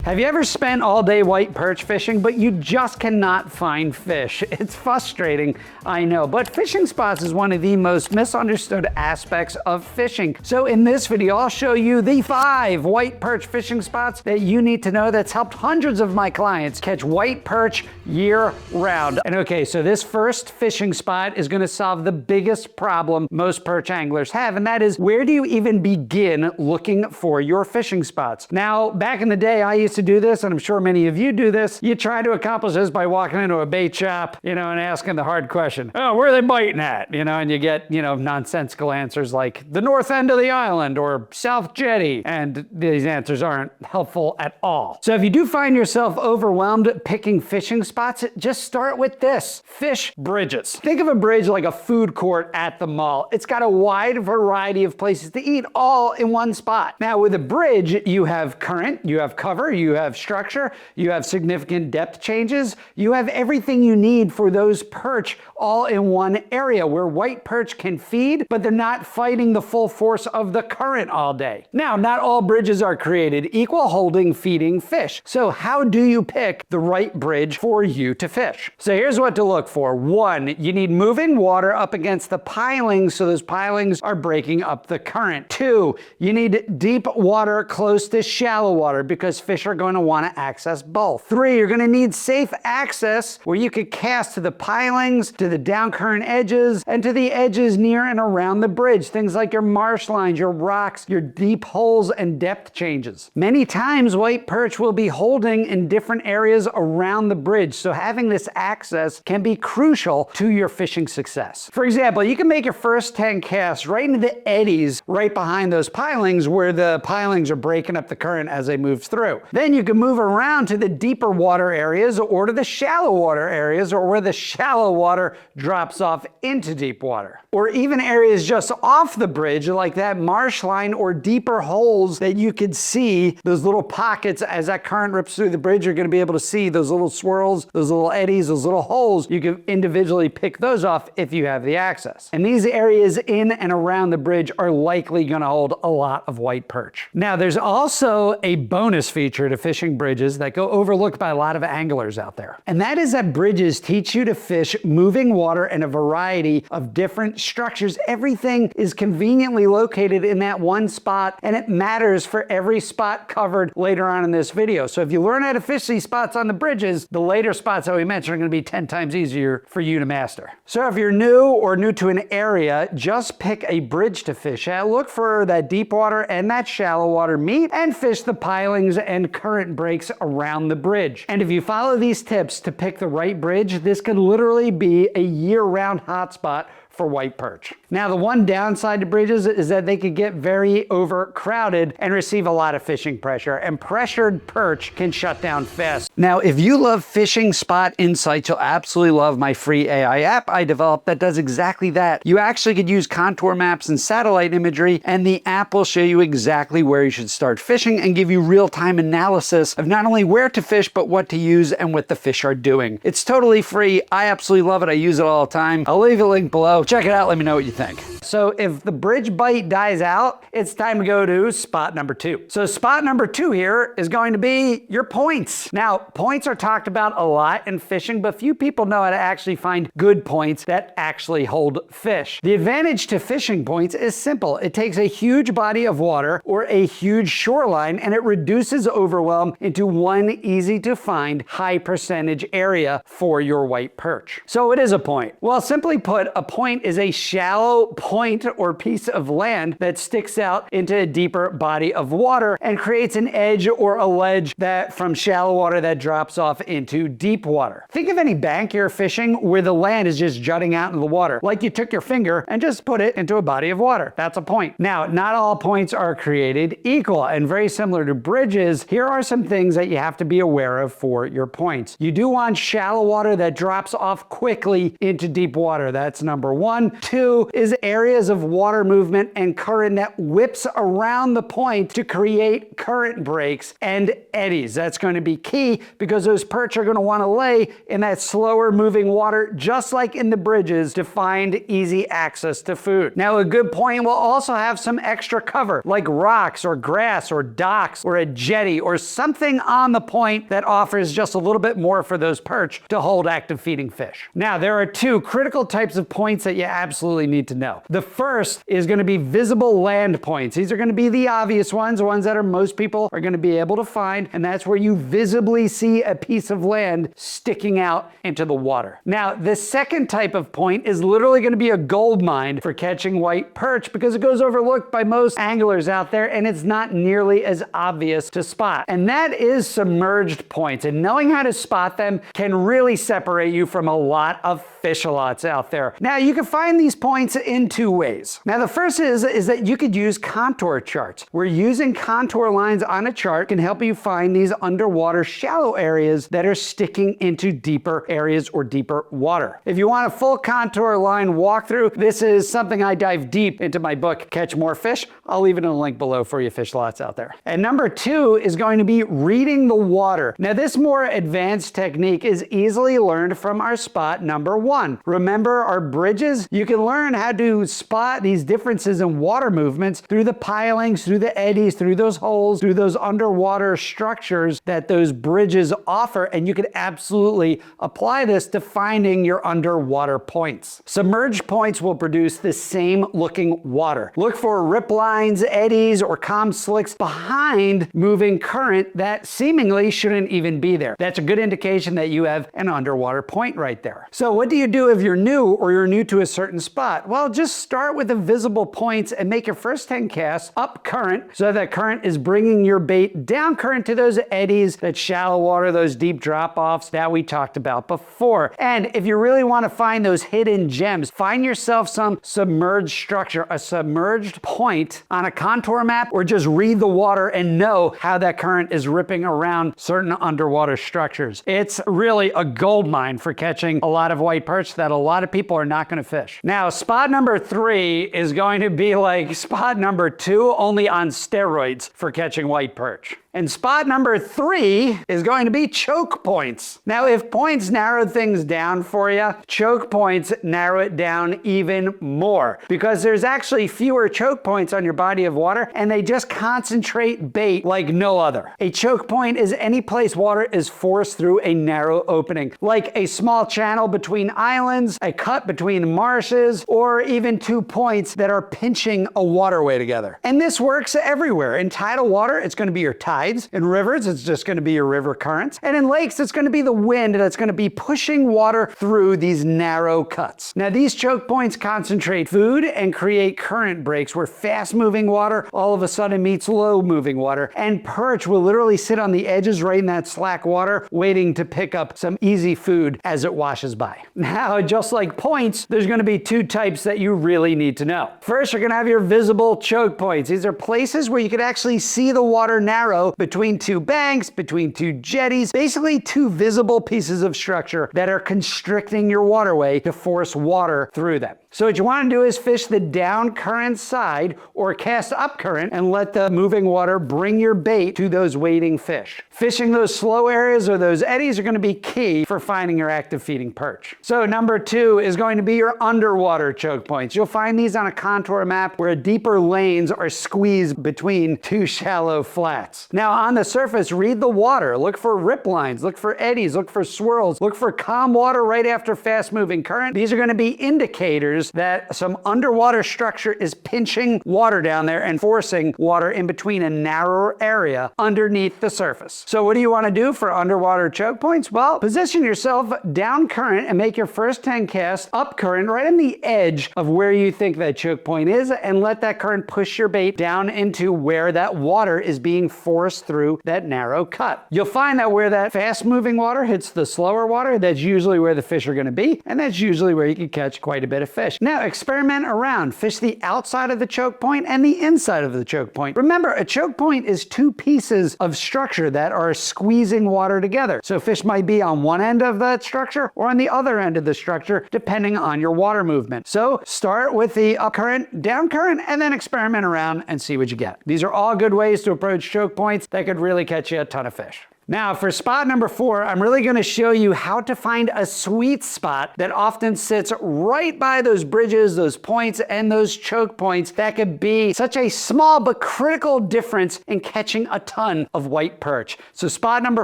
Have you ever spent all day white perch fishing, but you just cannot find fish? It's frustrating, I know, but fishing spots is one of the most misunderstood aspects of fishing. So in this video, I'll show you the 5 white perch fishing spots that you need to know that's helped hundreds of my clients catch white perch year round. And okay, so this first fishing spot is gonna solve the biggest problem most perch anglers have, and that is, where do you even begin looking for your fishing spots? Now, back in the day, I used to do this, and I'm sure many of you do this. You try to accomplish this by walking into a bait shop, and asking the hard question, oh, where are they biting at? And you get, nonsensical answers like the north end of the island or South Jetty, and these answers aren't helpful at all. So if you do find yourself overwhelmed picking fishing spots, just start with this: fish bridges. Think of a bridge like a food court at the mall. It's got a wide variety of places to eat all in one spot. Now with a bridge, you have current, you have cover, you have structure, you have significant depth changes, you have everything you need for those perch all in one area where white perch can feed, but they're not fighting the full force of the current all day. Now, not all bridges are created equal, holding feeding fish. So how do you pick the right bridge for you to fish? So here's what to look for. 1, you need moving water up against the pilings, so those pilings are breaking up the current. 2, you need deep water close to shallow water because fish are going to want to access both. 3, you're going to need safe access where you could cast to the pilings, to the down current edges, and to the edges near and around the bridge. Things like your marsh lines, your rocks, your deep holes, and depth changes. Many times, white perch will be holding in different areas around the bridge, so having this access can be crucial to your fishing success. For example, you can make your first 10 casts right into the eddies right behind those pilings where the pilings are breaking up the current as they move through. Then you can move around to the deeper water areas or to the shallow water areas, or where the shallow water drops off into deep water. Or even areas just off the bridge like that marsh line or deeper holes that you could see, those little pockets as that current rips through the bridge. You're going to be able to see those little swirls, those little eddies, those little holes. You can individually pick those off if you have the access. And these areas in and around the bridge are likely going to hold a lot of white perch. Now, there's also a bonus feature to fishing bridges that go overlooked by a lot of anglers out there. And that is that bridges teach you to fish moving water and a variety of different structures. Everything is conveniently located in that one spot, and it matters for every spot covered later on in this video. So if you learn how to fish these spots on the bridges, the later spots that we mentioned are going to be 10 times easier for you to master. So if you're new to an area, just pick a bridge to fish at. Look for that deep water and that shallow water meet, and fish the pilings and current breaks around the bridge. And if you follow these tips to pick the right bridge, this could literally be a year-round hotspot for white perch. Now, the one downside to bridges is that they could get very overcrowded and receive a lot of fishing pressure, and pressured perch can shut down fast. Now, if you love fishing spot insights, you'll absolutely love my free AI app I developed that does exactly that. You actually could use contour maps and satellite imagery, and the app will show you exactly where you should start fishing and give you real-time analysis of not only where to fish, but what to use and what the fish are doing. It's totally free. I absolutely love it. I use it all the time. I'll leave a link below. Check it out. Let me know what you think. So if the bridge bite dies out, it's time to go to spot number 2. So spot number 2 here is going to be your points. Now, points are talked about a lot in fishing, but few people know how to actually find good points that actually hold fish. The advantage to fishing points is simple. It takes a huge body of water or a huge shoreline, and it reduces overwhelm into one easy to find high percentage area for your white perch. So what is a point? Well, simply put, a point is a shallow point or piece of land that sticks out into a deeper body of water and creates an edge or a ledge that from shallow water that drops off into deep water. Think of any bank you're fishing where the land is just jutting out into the water, like you took your finger and just put it into a body of water. That's a point. Now, not all points are created equal, and very similar to bridges, here are some things that you have to be aware of for your points. You do want shallow water that drops off quickly into deep water. That's number 1. 2 is areas of water movement and current that whips around the point to create current breaks and eddies. That's going to be key because those perch are going to want to lay in that slower moving water, just like in the bridges, to find easy access to food. Now, a good point will also have some extra cover, like rocks or grass or docks or a jetty or something on the point that offers just a little bit more for those perch to hold active feeding fish. Now, there are two critical types of points that you absolutely need to know. The first is going to be visible land points. These are going to be the obvious ones, the ones that most people are going to be able to find, and that's where you visibly see a piece of land sticking out into the water. Now, the second type of point is literally going to be a gold mine for catching white perch because it goes overlooked by most anglers out there and it's not nearly as obvious to spot. And that is submerged points. And knowing how to spot them can really separate you from a lot of fish-a-lots out there. Now, you can find these points in two ways. Now, the first is that you could use contour charts, where using contour lines on a chart can help you find these underwater shallow areas that are sticking into deeper areas or deeper water. If you want a full contour line walkthrough, this is something I dive deep into my book, Catch More Fish. I'll leave it in a link below for you fish-a-lots out there. And number two is going to be reading the water. Now, this more advanced technique is easily learned from our spot number 1. Remember our bridges? You can learn how to spot these differences in water movements through the pilings, through the eddies, through those holes, through those underwater structures that those bridges offer, and you can absolutely apply this to finding your underwater points. Submerged points will produce the same looking water. Look for rip lines, eddies, or calm slicks behind moving current that seemingly shouldn't even be there. That's a good indication that you have an underwater point right there. So what do you do if you're new or you're new to a certain spot? Well, just start with the visible points and make your first 10 casts up current so that current is bringing your bait down current to those eddies, that shallow water, those deep drop-offs that we talked about before. And if you really want to find those hidden gems, find yourself some submerged structure, a submerged point on a contour map, or just read the water and know how that current is ripping around certain underwater structures. It's really a gold mine for catching a lot of white perch that a lot of people are not going to fish. Now, spot number 3 is going to be like spot number 2, only on steroids for catching white perch. And spot number 3 is going to be choke points. Now, if points narrowed things down for you, choke points narrow it down even more because there's actually fewer choke points on your body of water and they just concentrate bait like no other. A choke point is any place water is forced through a narrow opening, like a small channel between islands, a cut between marshes, or even two points that are pinching a waterway together. And this works everywhere. In tidal water, it's going to be your tides. In rivers, it's just going to be your river currents. And in lakes, it's going to be the wind that's going to be pushing water through these narrow cuts. Now, these choke points concentrate food and create current breaks where fast-moving water all of a sudden meets low-moving water. And perch will literally sit on the edges right in that slack water, waiting to pick up some easy food as it washes by. Now, just like points, there's going to be two types that you really need to know. First, you're going to have your visible choke points. These are places where you can actually see the water narrow between two banks, between two jetties, basically two visible pieces of structure that are constricting your waterway to force water through them. So what you want to do is fish the down current side or cast up current and let the moving water bring your bait to those waiting fish. Fishing those slow areas or those eddies are going to be key for finding your active feeding perch. So number 2 is going to be your underwater choke points. You'll find these on a contour map where deeper lanes are squeezed between two shallow flats. Now on the surface, read the water. Look for rip lines, look for eddies, look for swirls, look for calm water right after fast moving current. These are going to be indicators that some underwater structure is pinching water down there and forcing water in between a narrower area underneath the surface. So what do you want to do for underwater choke points? Well, position yourself down current and make your first 10 casts up current right on the edge of where you think that choke point is, and let that current push your bait down into where that water is being forced through that narrow cut. You'll find that where that fast moving water hits the slower water, that's usually where the fish are going to be, and that's usually where you can catch quite a bit of fish. fish. Now experiment around. Fish the outside of the choke point and the inside of the choke point. Remember, a choke point is two pieces of structure that are squeezing water together. So fish might be on one end of that structure or on the other end of the structure, depending on your water movement. So start with the up current, down current, and then experiment around and see what you get. These are all good ways to approach choke points that could really catch you a ton of fish. Now for spot number 4, I'm really going to show you how to find a sweet spot that often sits right by those bridges, those points, and those choke points that could be such a small but critical difference in catching a ton of white perch. So spot number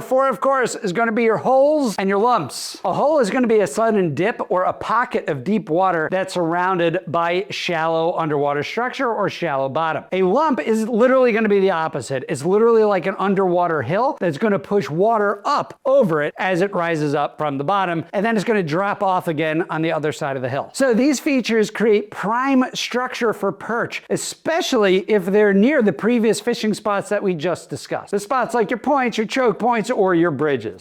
4, of course, is going to be your holes and your lumps. A hole is going to be a sudden dip or a pocket of deep water that's surrounded by shallow underwater structure or shallow bottom. A lump is literally going to be the opposite. It's literally like an underwater hill that's going to push water up over it as it rises up from the bottom, and then it's going to drop off again on the other side of the hill. So these features create prime structure for perch, especially if they're near the previous fishing spots that we just discussed. The spots like your points, your choke points, or your bridges.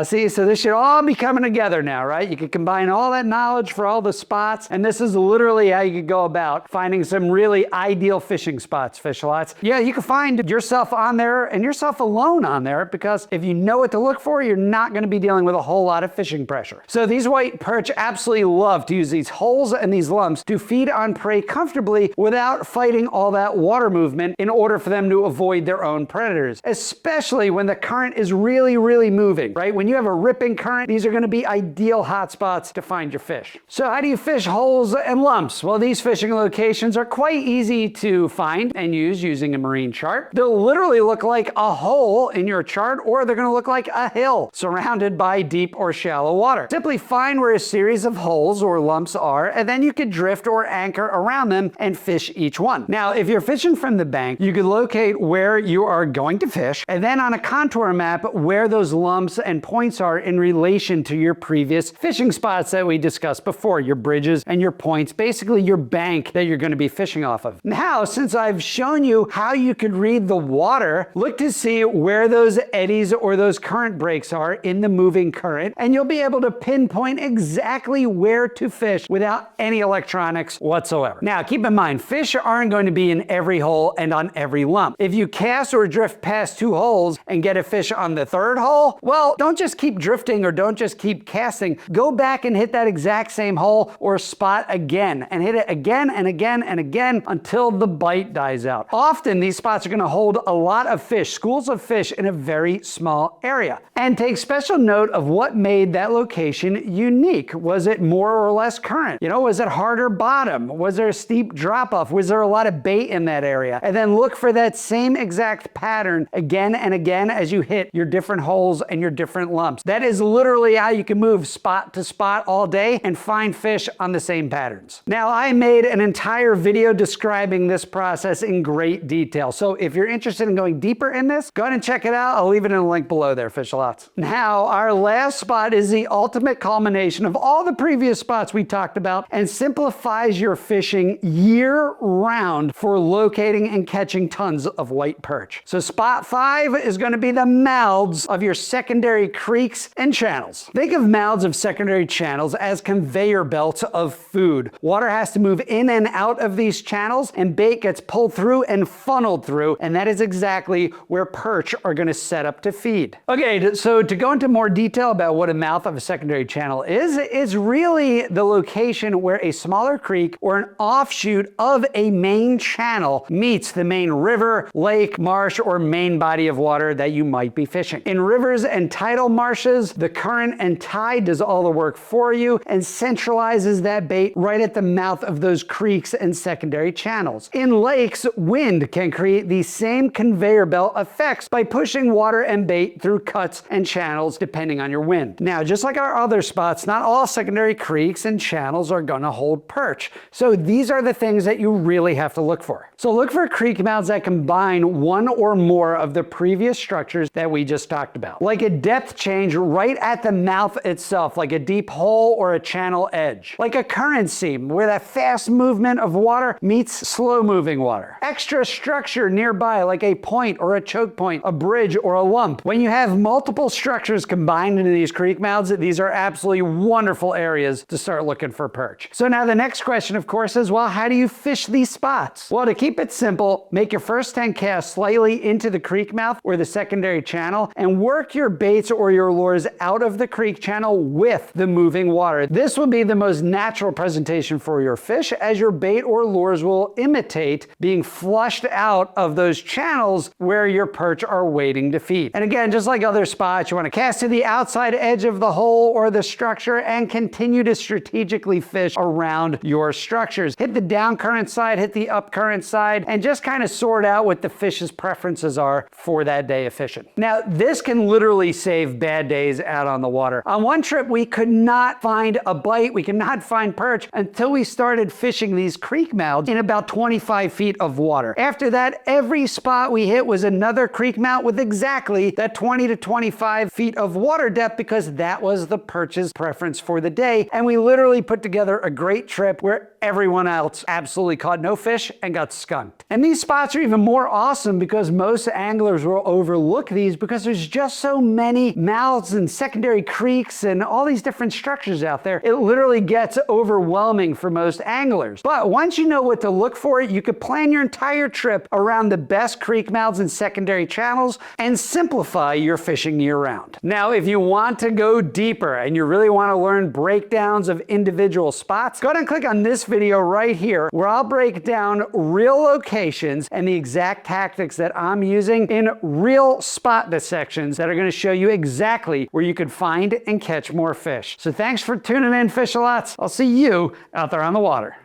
See, so this should all be coming together now, right? You can combine all that knowledge for all the spots, and this is literally how you could go about finding some really ideal fishing spots, Fish-A-Lots. Yeah, you can find yourself on there and yourself alone on there, because if you know what to look for, you're not going to be dealing with a whole lot of fishing pressure. So these white perch absolutely love to use these holes and these lumps to feed on prey comfortably without fighting all that water movement in order for them to avoid their own predators, especially when the current is really, really moving, right? When you have a ripping current, these are going to be ideal hotspots to find your fish. So how do you fish holes and lumps? Well, these fishing locations are quite easy to find and use using a marine chart. They'll literally look like a hole in your chart, or they're going to look like a hill surrounded by deep or shallow water. Simply find where a series of holes or lumps are, and then you could drift or anchor around them and fish each one. Now, if you're fishing from the bank, you could locate where you are going to fish, and then on a contour map where those lumps and points are in relation to your previous fishing spots that we discussed before, your bridges and your points, basically your bank that you're going to be fishing off of. Now, since I've shown you how you could read the water, look to see where those eddies or those current breaks are in the moving current, and you'll be able to pinpoint exactly where to fish without any electronics whatsoever. Now, keep in mind, fish aren't going to be in every hole and on every lump. If you cast or drift past 2 holes and get a fish on the 3rd hole, well, don't just keep drifting or don't just keep casting. Go back and hit that exact same hole or spot again, and hit it again and again and again until the bite dies out. Often, these spots are going to hold a lot of fish, schools of fish, in a very small area. And take special note of what made that location unique. Was it more or less current? You know, was it harder bottom? Was there a steep drop off? Was there a lot of bait in that area? And then look for that same exact pattern again and again as you hit your different holes and your different lumps. That is literally how you can move spot to spot all day and find fish on the same patterns. Now, I made an entire video describing this process in great detail. So if you're interested in going deeper in this, go ahead and check it out. I'll leave it in a link below there, Fish-A-Lots. Now, our last spot is the ultimate culmination of all the previous spots we talked about and simplifies your fishing year-round for locating and catching tons of white perch. So spot 5 is going to be the mouths of your secondary creeks and channels. Think of mouths of secondary channels as conveyor belts of food. Water has to move in and out of these channels, and bait gets pulled through and funneled through, and that is exactly where perch are going to set up to feed. Okay, so to go into more detail about what a mouth of a secondary channel is, it's really the location where a smaller creek or an offshoot of a main channel meets the main river, lake, marsh, or main body of water that you might be fishing. In rivers and tidal marshes, the current and tide does all the work for you and centralizes that bait right at the mouth of those creeks and secondary channels. In lakes, wind can create these same conveyor belt effects by pushing water and bait through cuts and channels depending on your wind. Now, just like our other spots, not all secondary creeks and channels are going to hold perch. So these are the things that you really have to look for. So look for creek mouths that combine one or more of the previous structures that we just talked about. Like a depth change right at the mouth itself, like a deep hole or a channel edge. Like a current seam where that fast movement of water meets slow moving water. Extra structure nearby like a point or a choke point, a bridge or or a lump. When you have multiple structures combined into these creek mouths, these are absolutely wonderful areas to start looking for perch. So now the next question, of course, is, well, how do you fish these spots? Well, to keep it simple, make your first 10 casts slightly into the creek mouth or the secondary channel and work your baits or your lures out of the creek channel with the moving water. This will be the most natural presentation for your fish, as your bait or lures will imitate being flushed out of those channels where your perch are waiting to feed. And again, just like other spots, you want to cast to the outside edge of the hole or the structure and continue to strategically fish around your structures. Hit the down current side, hit the up current side, and just kind of sort out what the fish's preferences are for that day of fishing. Now, this can literally save bad days out on the water. On one trip, we could not find a bite, we could not find perch until we started fishing these creek mouths in about 25 feet of water. After that, every spot we hit was another creek mouth with exactly that 20 to 25 feet of water depth, because that was the perch's preference for the day. And we literally put together a great trip where everyone else absolutely caught no fish and got skunked. And these spots are even more awesome because most anglers will overlook these because there's just so many mouths and secondary creeks and all these different structures out there. It literally gets overwhelming for most anglers. But once you know what to look for, you could plan your entire trip around the best creek mouths and secondary channels and simplify your fishing year-round. Now, if you want to go deeper and you really want to learn breakdowns of individual spots, go ahead and click on this video right here, where I'll break down real locations and the exact tactics that I'm using in real spot dissections that are going to show you exactly where you could find and catch more fish. So thanks for tuning in, Fish-A-Lots. I'll see you out there on the water.